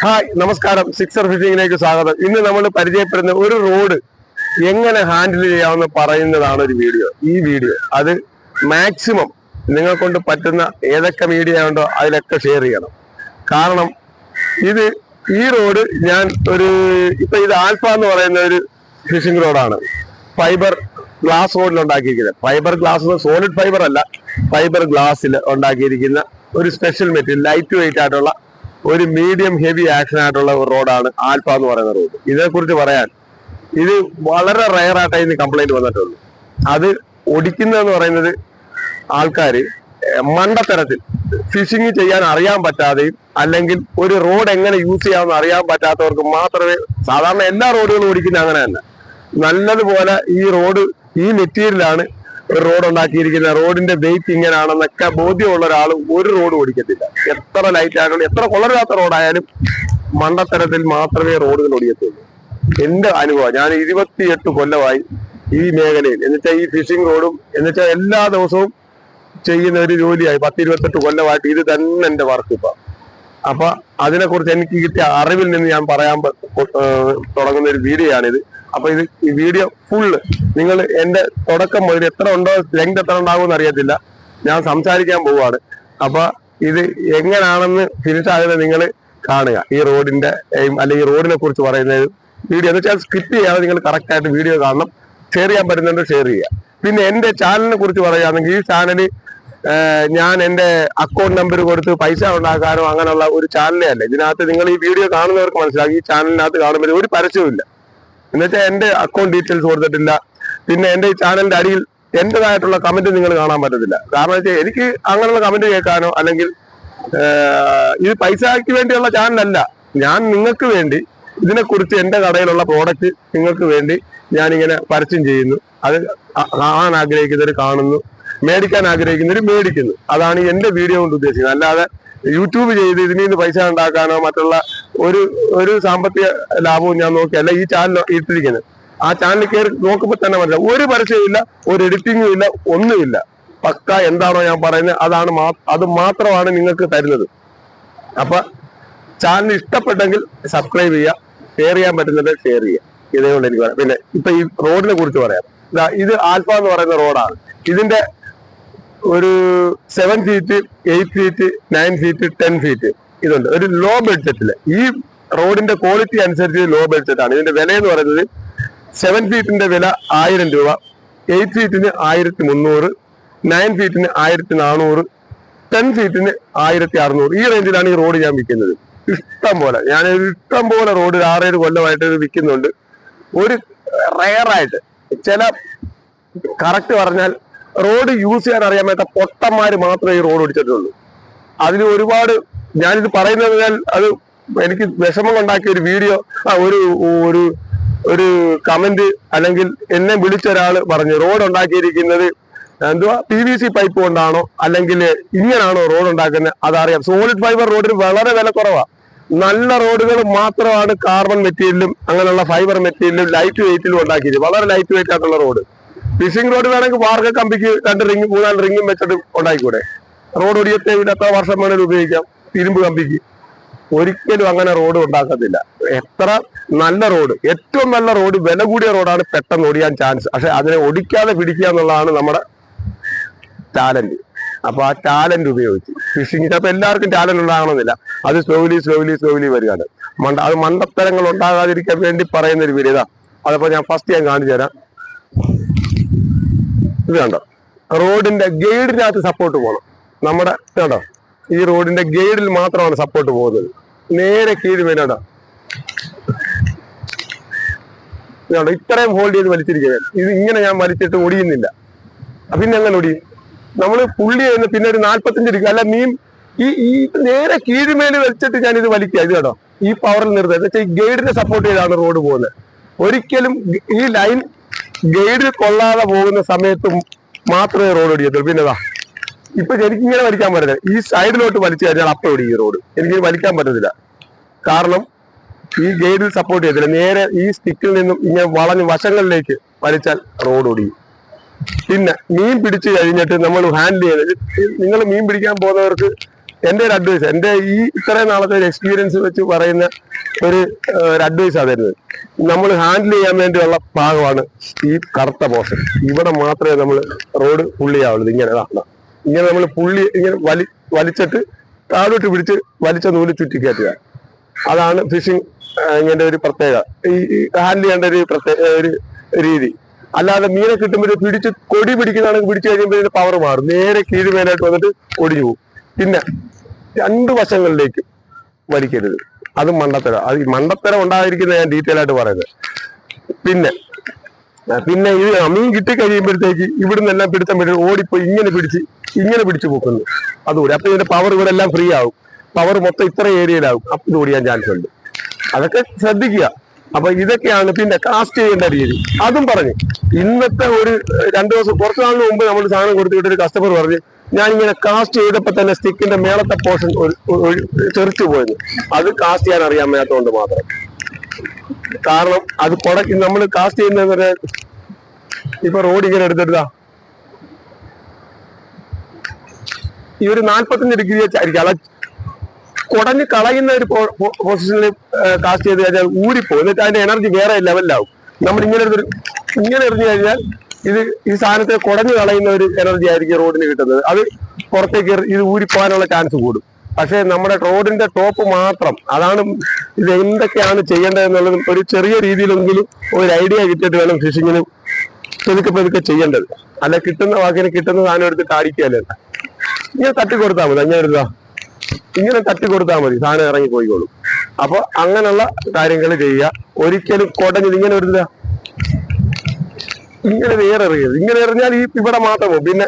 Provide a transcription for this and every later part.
Hi നമസ്കാരം. Sixer ഫിഷിങ്ങിലേക്ക് സ്വാഗതം. ഇന്ന് നമ്മൾ പരിചയപ്പെടുന്ന ഒരു റോഡ് എങ്ങനെ ഹാൻഡിൽ ചെയ്യാമെന്ന് പറയുന്നതാണ് ഒരു വീഡിയോ. ഈ വീഡിയോ അത് മാക്സിമം നിങ്ങളെ കൊണ്ട് പറ്റുന്ന ഏതൊക്കെ മീഡിയ ഉണ്ടോ അതിലൊക്കെ ഷെയർ ചെയ്യണം. കാരണം ഈ റോഡ് ഞാൻ ഇത് ആൽഫ എന്ന് പറയുന്ന ഒരു ഫിഷിംഗ് റോഡാണ്. ഫൈബർ ഗ്ലാസ് റോഡിൽ ഉണ്ടാക്കിയിരിക്കുന്നത്. ഫൈബർ ഗ്ലാസ് സോളിഡ് ഫൈബർ അല്ല, ഫൈബർ ഗ്ലാസ്സിൽ ഉണ്ടാക്കിയിരിക്കുന്ന ഒരു സ്പെഷ്യൽ മെറ്റീരിയൽ, ലൈറ്റ് വെയിറ്റ് ആയിട്ടുള്ള ഒരു മീഡിയം ഹെവി ആക്ഷൻ ആയിട്ടുള്ള ഒരു റോഡാണ് ആൽഫ എന്ന് പറയുന്ന റോഡ്. ഇതിനെക്കുറിച്ച് പറയാൻ, ഇത് വളരെ റയർ ആയിട്ടേ ഇന്ന് കംപ്ലൈന്റ് വന്നിട്ടുള്ളൂ. അത് ഒടിക്കുന്നതെന്ന് പറയുന്നത് ആൾക്കാർ മണ്ടത്തരത്തിൽ ഫിഷിങ് ചെയ്യാൻ അറിയാൻ പറ്റാതെയും അല്ലെങ്കിൽ ഒരു റോഡ് എങ്ങനെ യൂസ് ചെയ്യാമെന്ന് അറിയാൻ പറ്റാത്തവർക്ക് മാത്രമേ, സാധാരണ എല്ലാ റോഡുകളും ഓടിക്കുന്നത് അങ്ങനെ തന്നെ. നല്ലതുപോലെ ഈ മെറ്റീരിയലാണ് ഒരു റോഡ് ഉണ്ടാക്കിയിരിക്കുന്ന, റോഡിന്റെ വെയിറ്റ് ഇങ്ങനെയാണെന്നൊക്കെ ബോധ്യമുള്ള ഒരാൾ ഒരു റോഡ് ഓടിക്കത്തില്ല. എത്ര ലൈറ്റ് ആയിട്ടുള്ള എത്ര കൊള്ളരാത്ത റോഡായാലും മണ്ടത്തരത്തിൽ മാത്രമേ റോഡുകൾ ഓടിക്കത്തുള്ളൂ. എന്റെ അനുഭവം, ഞാൻ 28 കൊല്ലമായി ഈ മേഖലയിൽ, എന്നുവെച്ചാൽ ഈ ഫിഷിംഗ് റോഡും എന്നുവെച്ചാൽ എല്ലാ ദിവസവും ചെയ്യുന്ന ഒരു ജോലിയായി. 10-28 കൊല്ലമായിട്ട് ഇത് തന്നെ എന്റെ വർക്ക് ഇപ്പൊ. അപ്പൊ അതിനെക്കുറിച്ച് എനിക്ക് കിട്ടിയ അറിവിൽ നിന്ന് ഞാൻ പറയാൻ തുടങ്ങുന്ന ഒരു വീഡിയോ ആണിത്. അപ്പൊ ഈ വീഡിയോ ഫുള്ള് നിങ്ങൾ എന്റെ തുടക്കം മുതൽ എത്ര ഉണ്ടോ, ലെങ്ത് എത്ര ഉണ്ടാകുമെന്ന് അറിയത്തില്ല, ഞാൻ സംസാരിക്കാൻ പോവാണ്. അപ്പൊ ഇത് എങ്ങനെയാണെന്ന് ഫിനിഷ് ആകുന്നത് നിങ്ങൾ കാണുക. ഈ റോഡിന്റെ അല്ലെങ്കിൽ റോഡിനെ കുറിച്ച് പറയുന്ന വീഡിയോ എന്ന് വെച്ചാൽ സ്കിപ്പ് ചെയ്യാതെ നിങ്ങൾ കറക്റ്റ് ആയിട്ട് വീഡിയോ കാണണം. ഷെയർ ചെയ്യാൻ പറ്റുന്നുണ്ട് ഷെയർ ചെയ്യുക. പിന്നെ എന്റെ ചാനലിനെ കുറിച്ച് പറയുകയാണെങ്കിൽ, ഈ ചാനല് ഞാൻ എന്റെ അക്കൗണ്ട് നമ്പർ കൊടുത്ത് പൈസ ഉണ്ടാക്കാനോ അങ്ങനെയുള്ള ഒരു ചാനലേ അല്ല. ഇതിനകത്ത് നിങ്ങൾ ഈ വീഡിയോ കാണുന്നവർക്ക് മനസ്സിലാക്കി, ഈ ചാനലിനകത്ത് കാണുമ്പോൾ ഒരു പരസ്യമില്ല. എന്നുവെച്ചാൽ എന്റെ അക്കൗണ്ട് ഡീറ്റെയിൽസ് കൊടുത്തിട്ടില്ല. പിന്നെ എന്റെ ഈ ചാനലിന്റെ അടിയിൽ എന്റേതായിട്ടുള്ള കമന്റ് നിങ്ങൾ കാണാൻ പറ്റത്തില്ല. കാരണം വെച്ചാൽ എനിക്ക് അങ്ങനെയുള്ള കമന്റ് കേൾക്കാനോ അല്ലെങ്കിൽ ഇത് പൈസയ്ക്ക് വേണ്ടിയുള്ള ചാനലല്ല. ഞാൻ നിങ്ങൾക്ക് വേണ്ടി ഇതിനെക്കുറിച്ച് എന്റെ കടയിലുള്ള പ്രോഡക്റ്റ് നിങ്ങൾക്ക് വേണ്ടി ഞാനിങ്ങനെ പരസ്യം ചെയ്യുന്നു. അത് കാണാൻ ആഗ്രഹിക്കുന്നവർ കാണുന്നു, മേടിക്കാൻ ആഗ്രഹിക്കുന്നവർ മേടിക്കുന്നു. അതാണ് എന്റെ വീഡിയോ കൊണ്ട് ഉദ്ദേശിക്കുന്നത്. അല്ലാതെ യൂട്യൂബ് ചെയ്ത് ഇതിൽ നിന്ന് പൈസ ഉണ്ടാക്കാനോ മറ്റുള്ള ഒരു സാമ്പത്തിക ലാഭവും ഞാൻ നോക്കിയല്ല ഈ ചാനൽ ഇട്ടിരിക്കുന്നത്. ആ ചാനൽ കയറി നോക്കുമ്പോൾ തന്നെ മനസ്സിലാവും, ഒരു പരസ്യവും ഇല്ല, ഒരു എഡിറ്റിങ്ങും ഇല്ല, ഒന്നുമില്ല. പക്ക എന്താണോ ഞാൻ പറയുന്നത് അത് മാത്രമാണ് നിങ്ങൾക്ക് തരുന്നത്. അപ്പൊ ചാനൽ ഇഷ്ടപ്പെട്ടെങ്കിൽ സബ്സ്ക്രൈബ് ചെയ്യുക, ഷെയർ ചെയ്യാൻ പറ്റുന്നത് ഷെയർ ചെയ്യുക. ഇതേകൊണ്ട് എനിക്ക് പറയാം. പിന്നെ ഇപ്പൊ ഈ റോഡിനെ കുറിച്ച് പറയാം. ഇത് ആൽഫ എന്ന് പറയുന്ന റോഡാണ്. ഇതിന്റെ ഒരു 7 ഫീറ്റ്, 8 ഫീറ്റ്, 9 ഫീറ്റ്, 10 ഫീറ്റ് ഇതുണ്ട്. ഒരു ലോ ബഡ്ജറ്റില് ഈ റോഡിന്റെ ക്വാളിറ്റി അനുസരിച്ച് ലോ ബഡ്ജറ്റ് ആണ്. ഇതിന്റെ വില എന്ന് പറയുന്നത് 7 ഫീറ്റിന്റെ വില 1000 രൂപ, 8 ഫീറ്റിന് 1300, 9 ഫീറ്റിന് 1400, 10 ഫീറ്റിന് 1600. ഈ റേഞ്ചിലാണ് ഈ റോഡ് ഞാൻ വിൽക്കുന്നത്. ഇഷ്ടം പോലെ റോഡ് 6-7 കൊല്ലമായിട്ട് ഇത് വിൽക്കുന്നുണ്ട്. ഒരു റയറായിട്ട് ചില കറക്റ്റ് പറഞ്ഞാൽ റോഡ് യൂസ് ചെയ്യാൻ അറിയാൻ പറ്റാത്ത പൊട്ടന്മാര് മാത്രമേ ഈ റോഡ് ഓടിച്ചിട്ടുള്ളൂ. അതിൽ ഒരുപാട് ഞാനിത് പറയുന്നത് അത് എനിക്ക് വിഷമം ഉണ്ടാക്കിയ ഒരു വീഡിയോ, ഒരു കമന്റ് അല്ലെങ്കിൽ എന്നെ വിളിച്ച ഒരാൾ പറഞ്ഞു, റോഡ് ഉണ്ടാക്കിയിരിക്കുന്നത് PVC പൈപ്പ് കൊണ്ടാണോ അല്ലെങ്കിൽ ഇങ്ങനാണോ റോഡ് ഉണ്ടാക്കുന്നത് അതറിയാം. സോളിഡ് ഫൈബർ റോഡിന് വളരെ വില കുറവാണ്. നല്ല റോഡുകൾ മാത്രമാണ് കാർബൺ മെറ്റീരിയലും അങ്ങനെയുള്ള ഫൈബർ മെറ്റീരിയലും ലൈറ്റ് വെയിറ്റിലും ഉണ്ടാക്കിയത്. വളരെ ലൈറ്റ് വെയിറ്റ് ആയിട്ടുള്ള റോഡ്. ഫിഷിംഗ് റോഡ് വേണമെങ്കിൽ വാർക്ക കമ്പിക്ക് 2 റിംഗ് 3-4 റിംഗും വെച്ചിട്ട് ഉണ്ടാക്കിക്കൂടെ? റോഡ് ഒടിയത്തെ എത്ര വർഷം വേണേലും ഉപയോഗിക്കാം. ഇരുമ്പ് കമ്പിക്ക് ഒരിക്കലും അങ്ങനെ റോഡ് ഉണ്ടാക്കത്തില്ല. എത്ര നല്ല റോഡ്, ഏറ്റവും നല്ല റോഡ്, വില കൂടിയ റോഡാണ് പെട്ടെന്ന് ഒടിയാൻ ചാൻസ്. പക്ഷെ അതിനെ ഒടിക്കാതെ പിടിക്കുക എന്നുള്ളതാണ് നമ്മുടെ ടാലന്റ്. അപ്പൊ ആ ടാലന്റ് ഉപയോഗിച്ച് ഫിഷിംഗ്, ചിലപ്പോൾ എല്ലാവർക്കും ടാലന്റ് ഉണ്ടാകണമെന്നില്ല. അത് സ്ലോലി വരികയാണ്. അത് മണ്ടത്തരങ്ങൾ ഉണ്ടാകാതിരിക്കാൻ വേണ്ടി പറയുന്ന ഒരു വീഡിയോ. അതപ്പോ ഞാൻ ഫസ്റ്റ് ഞാൻ കാണിച്ചു തരാം. ഇത് കണ്ടോ, റോഡിന്റെ ഗൈഡിനകത്ത് സപ്പോർട്ട് പോകണം. നമ്മുടെ കേട്ടോ, ഈ റോഡിന്റെ ഗൈഡിൽ മാത്രമാണ് സപ്പോർട്ട് പോകുന്നത്. നേരെ കീഴ് വേണ്ടോ, ഇത്രയും ഹോൾഡ് ചെയ്ത് വലിച്ചിരിക്കുന്നത്. ഇത് ഇങ്ങനെ ഞാൻ വലിച്ചിട്ട് ഒടിയുന്നില്ല. പിന്നെ എങ്ങനെ ഒടിയും? നമ്മൾ പുള്ളി ചെയ്യുന്ന പിന്നെ ഒരു 45 ഡിഗ്രി അല്ല മീൻ ഈ നേരെ കീഴ്മേല് വെച്ചിട്ട് ഞാൻ ഇത് വലിക്കുക. ഇത് കേട്ടോ, ഈ പവറിൽ നിർത്തുക. എന്ന് വെച്ചാൽ ഈ ഗൈഡിനെ സപ്പോർട്ട് ചെയ്താണ് റോഡ് പോകുന്നത്. ഒരിക്കലും ഈ ലൈൻ ഗൈഡിൽ കൊള്ളാതെ പോകുന്ന സമയത്ത് മാത്രമേ റോഡ് ഓടിക്കത്തുള്ളൂ. പിന്നെതാ ഇപ്പൊ എനിക്ക് ഇങ്ങനെ വലിക്കാൻ പറ്റില്ല. ഈ സൈഡിലോട്ട് വലിച്ചു കഴിഞ്ഞാൽ അപ്പം ഓടിക്കും റോഡ്. എനിക്ക് വലിക്കാൻ പറ്റത്തില്ല. കാരണം ഈ ഗൈഡിൽ സപ്പോർട്ട് ചെയ്യത്തില്ല. നേരെ ഈ സ്റ്റിക്കിൽ നിന്നും ഇങ്ങനെ വളഞ്ഞ് വശങ്ങളിലേക്ക് വലിച്ചാൽ റോഡ് ഓടിക്കും. പിന്നെ മീൻ പിടിച്ചു കഴിഞ്ഞിട്ട് നമ്മൾ ഹാൻഡിൽ ചെയ്യുന്നത്, നിങ്ങൾ മീൻ പിടിക്കാൻ പോകുന്നവർക്ക് എന്റെ ഒരു അഡ്വൈസ്, എന്റെ ഈ ഇത്രയും നാളത്തെ ഒരു എക്സ്പീരിയൻസ് വെച്ച് പറയുന്ന ഒരു അഡ്വൈസ് ആയിരുന്നു. നമ്മൾ ഹാൻഡിൽ ചെയ്യാൻ വേണ്ടിയുള്ള ഭാഗമാണ് ഈ കറുത്ത പോർഷൻ. ഇവിടെ മാത്രമേ നമ്മൾ റോഡ് പുള്ളിയാവുള്ളൂ. ഇങ്ങനെ നമ്മൾ പുള്ളി ഇങ്ങനെ വലിച്ചിട്ട് താഴോട്ട് പിടിച്ച് വലിച്ച നൂല് ചുറ്റിക്കയറ്റുക. അതാണ് ഫിഷിംഗ് ഇങ്ങനെ ഒരു പ്രത്യേകത, ഈ ഹാൻഡിൽ ചെയ്യേണ്ട ഒരു ഒരു രീതി. അല്ലാതെ മീനെ കിട്ടുമ്പോൾ പിടിച്ച് കൊടി പിടിക്കുന്നതാണെങ്കിൽ പിടിച്ചു കഴിയുമ്പോൾ ഇതിന്റെ പവർ മാറും, നേരെ കീഴ്മേലായിട്ട് വന്നിട്ട് ഒടിഞ്ഞു പോകും. പിന്നെ 2 വശങ്ങളിലേക്ക് വലിക്കരുത്, അത് മണ്ടത്തരം. അത് ഈ മണ്ടത്തരം ഉണ്ടായിരിക്കുന്നത് ഞാൻ ഡീറ്റെയിൽ ആയിട്ട് പറയുന്നത്. പിന്നെ ഇത് മീൻ കിട്ടിക്കഴിയുമ്പോഴത്തേക്ക് ഇവിടുന്ന് എല്ലാം പിടുത്തം ഓടിപ്പോയി ഇങ്ങനെ പിടിച്ചു പോക്കുന്നു അതുകൂടി. അപ്പൊ ഇതിന്റെ പവർ ഇവിടെ എല്ലാം ഫ്രീ ആവും, പവർ മൊത്തം ഇത്ര ഏരിയയിലാവും, അപ്പൊ ഇത് ഓടിയാൻ ചാൻസ് ഉണ്ട്. അതൊക്കെ ശ്രദ്ധിക്കുക. അപ്പൊ ഇതൊക്കെയാണ്. പിന്നെ കാസ്റ്റ് ചെയ്യേണ്ട രീതി അതും പറഞ്ഞു. ഇന്നത്തെ ഒരു 2 ദിവസം കുറച്ചു നാളിന് മുമ്പ് നമ്മൾ സാധനം കൊടുത്തിട്ട് ഒരു കസ്റ്റമർ പറഞ്ഞ്, ഞാനിങ്ങനെ കാസ്റ്റ് ചെയ്തപ്പോ തന്നെ സ്റ്റിക്കിന്റെ മേളത്തെ പോർഷൻ ചെറിച്ചു പോയിരുന്നു. അത് കാസ്റ്റ് ചെയ്യാൻ അറിയാൻ മേലാത്തതുകൊണ്ട് മാത്രം. കാരണം അത് നമ്മൾ കാസ്റ്റ് ചെയ്യുന്ന ഇപ്പൊ റോഡ് ഇങ്ങനെ എടുത്തിട്ടാ ഈ ഒരു 45 ഡിഗ്രി വെച്ചായിരിക്കും അല്ല കുടഞ്ഞ് കളയുന്ന ഒരു പൊസിഷനിൽ കാസ്റ്റ് ചെയ്ത് കഴിഞ്ഞാൽ ഊരിപ്പോകും. എന്നിട്ട് അതിന്റെ എനർജി വേറെ ലെവലിലാവും. നമ്മൾ ഇങ്ങനെ എറിഞ്ഞു കഴിഞ്ഞാൽ ഈ സാധനത്തെ കുടഞ്ഞു കളയുന്ന ഒരു എനർജി ആയിരിക്കും റോഡിന് കിട്ടുന്നത്. അത് പുറത്തേക്ക് ഇത് ഊരിപ്പോകാനുള്ള ചാൻസ് കൂടും. പക്ഷെ നമ്മുടെ റോഡിന്റെ ടോപ്പ് മാത്രം, അതാണ് ഇത് എന്തൊക്കെയാണ് ചെയ്യേണ്ടതെന്നുള്ളതും ഒരു ചെറിയ രീതിയിലെങ്കിലും ഒരു ഐഡിയ കിട്ടിയിട്ട് വേണം ഫിഷിങ്ങിന് പെതുക്കെ ചെയ്യേണ്ടത്. അല്ല കിട്ടുന്ന വാക്കിന് കിട്ടുന്ന സാധനം എടുത്തിട്ട് അടിക്കുകയല്ല. ഇങ്ങനെ തട്ടിക്കൊടുത്താൽ മതി, ഇങ്ങനെ തട്ടിക്കൊടുത്താൽ മതി, സാധനം ഇറങ്ങി പോയിക്കോളും. അപ്പൊ അങ്ങനെയുള്ള കാര്യങ്ങൾ ചെയ്യുക. ഒരിക്കലും കുടഞ്ഞത് ഇങ്ങനെ ഒരു ഇങ്ങനെ വേറെ എറിയരുത്. ഇങ്ങനെ എറിഞ്ഞാൽ ഇവിടെ മാത്രം പോകും. പിന്നെ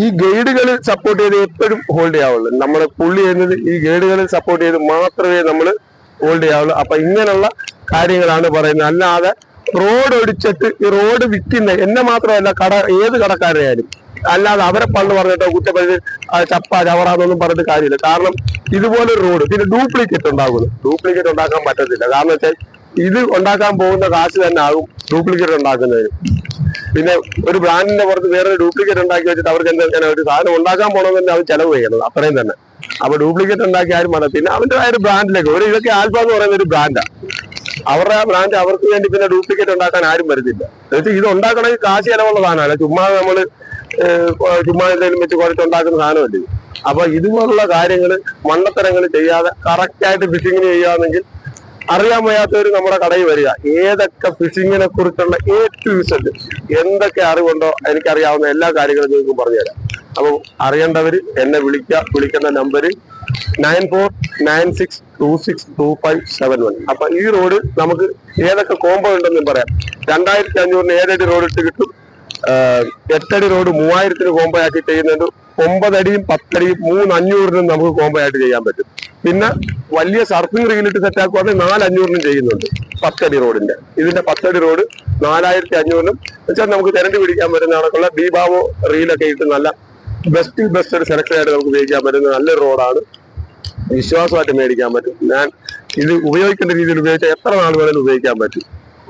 ഈ ഗൈഡുകൾ സപ്പോർട്ട് ചെയ്ത് എപ്പോഴും ഹോൾഡ് ചെയ്യാവുള്ളൂ. നമ്മൾ പുള്ളി ചെയ്യുന്നത് ഈ ഗൈഡുകൾ സപ്പോർട്ട് ചെയ്ത് മാത്രമേ നമ്മൾ ഹോൾഡ് ചെയ്യാവുള്ളൂ. അപ്പൊ ഇങ്ങനെയുള്ള കാര്യങ്ങളാണ് പറയുന്നത്. അല്ലാതെ റോഡ് ഒടിച്ചിട്ട് ഈ റോഡ് വിൽക്കുന്ന എന്നെ മാത്രമല്ല ഏത് കടക്കാരായാലും, അല്ലാതെ അവരെ പണ്ട് പറഞ്ഞിട്ടോ കുറ്റപ്പറ്റി ചവറാന്നൊന്നും പറഞ്ഞിട്ട് കാര്യമില്ല. കാരണം ഇതുപോലൊരു റോഡ് പിന്നെ ഡ്യൂപ്ലിക്കേറ്റ് ഉണ്ടാക്കാൻ പറ്റത്തില്ല. കാരണം വെച്ചാൽ ഇത് ഉണ്ടാക്കാൻ പോകുന്ന കാശ് തന്നെ ആകും ഡ്യൂപ്ലിക്കേറ്റ് ഉണ്ടാക്കുന്നതിന്. പിന്നെ ഒരു ബ്രാൻഡിന്റെ പുറത്ത് വേറൊരു ഡ്യൂപ്ലിക്കേറ്റ് ഉണ്ടാക്കി വെച്ചിട്ട് അവർക്ക് എന്താ ഒരു സാധനം ഉണ്ടാക്കാൻ പോകണമെന്ന് അവർ ചെലവ് ചെയ്യണം, അത്രയും തന്നെ. അപ്പൊ ഡ്യൂപ്ലിക്കേറ്റ് ഉണ്ടാക്കി ആരും വേണം. പിന്നെ അവന്റെ ഒരു ബ്രാൻഡിലേക്ക് ഇതൊക്കെ ആൽഫ എന്ന് പറയുന്ന ഒരു ബ്രാൻഡാണ്. അവരുടെ ആ ബ്രാൻഡ് അവർക്ക് വേണ്ടി പിന്നെ ഡ്യൂപ്ലിക്കേറ്റ് ഉണ്ടാക്കാൻ ആരും വരുന്നില്ല. എന്നുവെച്ചാൽ ഇത് ഉണ്ടാക്കണമെങ്കിൽ കാശ് ചെലവുള്ള സാധനമല്ല, ചുമ്മാ എന്തെങ്കിലും വെച്ച് കുഴച്ചുണ്ടാക്കുന്ന സാധനമല്ലേ. അപ്പൊ ഇതുപോലുള്ള കാര്യങ്ങൾ മണ്ടത്തരങ്ങൾ ചെയ്യാതെ കറക്റ്റായിട്ട് ഫിഷിങ്ങിന് ചെയ്യുകയാണെങ്കിൽ അറിയാൻ വയ്യാത്തവർ നമ്മുടെ കടയിൽ വരിക. ഏതൊക്കെ ഫിഷിങ്ങിനെ കുറിച്ചുള്ള എന്തൊക്കെ അറിവുണ്ടോ എനിക്കറിയാവുന്ന എല്ലാ കാര്യങ്ങളും നിങ്ങൾക്ക് പറഞ്ഞുതരാം. അപ്പൊ അറിയേണ്ടവര് എന്നെ വിളിക്കുന്ന നമ്പര് 9496262571. അപ്പൊ ഈ റോഡ് നമുക്ക് ഏതൊക്കെ കോംബോ ഉണ്ടെന്നും പറയാം. 2500 7 റോഡ് ഇട്ട് കിട്ടും. 8 അടി റോഡ് 3000 കോംബോ ആക്കി ചെയ്യുന്നുണ്ട്. 9 അടിയും 10 അടിയും 3500 നമുക്ക് കോംബോ ആയിട്ട് ചെയ്യാൻ പറ്റും. പിന്നെ വലിയ സർഫിംഗ് റീലിട്ട് സെറ്റാക്കുവാണെങ്കിൽ 4500 ചെയ്യുന്നുണ്ട് 10 അടി റോഡിന്റെ. ഇതിന്റെ 10 അടി റോഡ് 4500 വെച്ചാൽ നമുക്ക് തിരണ്ടി പിടിക്കാൻ പറ്റുന്ന കണക്കുള്ള ബീബാവോ റീലൊക്കെ ഇട്ട് നല്ല ബെസ്റ്റ് സെലക്ഷൻ ആയിട്ട് നമുക്ക് ഉപയോഗിക്കാൻ പറ്റുന്ന നല്ലൊരു റോഡാണ്. വിശ്വാസമായിട്ട് മേടിക്കാൻ പറ്റും. ഞാൻ ഇത് ഉപയോഗിക്കേണ്ട രീതിയിൽ ഉപയോഗിച്ചാൽ എത്ര നാൾ വേണമെങ്കിലും ഉപയോഗിക്കാൻ പറ്റും.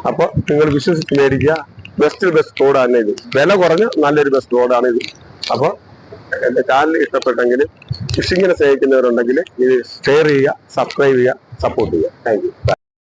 അപ്പൊ നിങ്ങൾ വിശ്വസിച്ച് മേടിക്കുക. ബെസ്റ്റ് റോഡാണ് ഇത്. വില കുറഞ്ഞ നല്ലൊരു ബെസ്റ്റ് റോഡാണ് ഇത്. അപ്പൊ എന്റെ ചാനൽ ഇഷ്ടപ്പെട്ടെങ്കിൽ ഫിഷിങ്ങിനെ സ്നേഹിക്കുന്നവരുണ്ടെങ്കിൽ ഇത് ഷെയർ ചെയ്യുക, സബ്സ്ക്രൈബ് ചെയ്യുക, സപ്പോർട്ട് ചെയ്യുക. Thank you.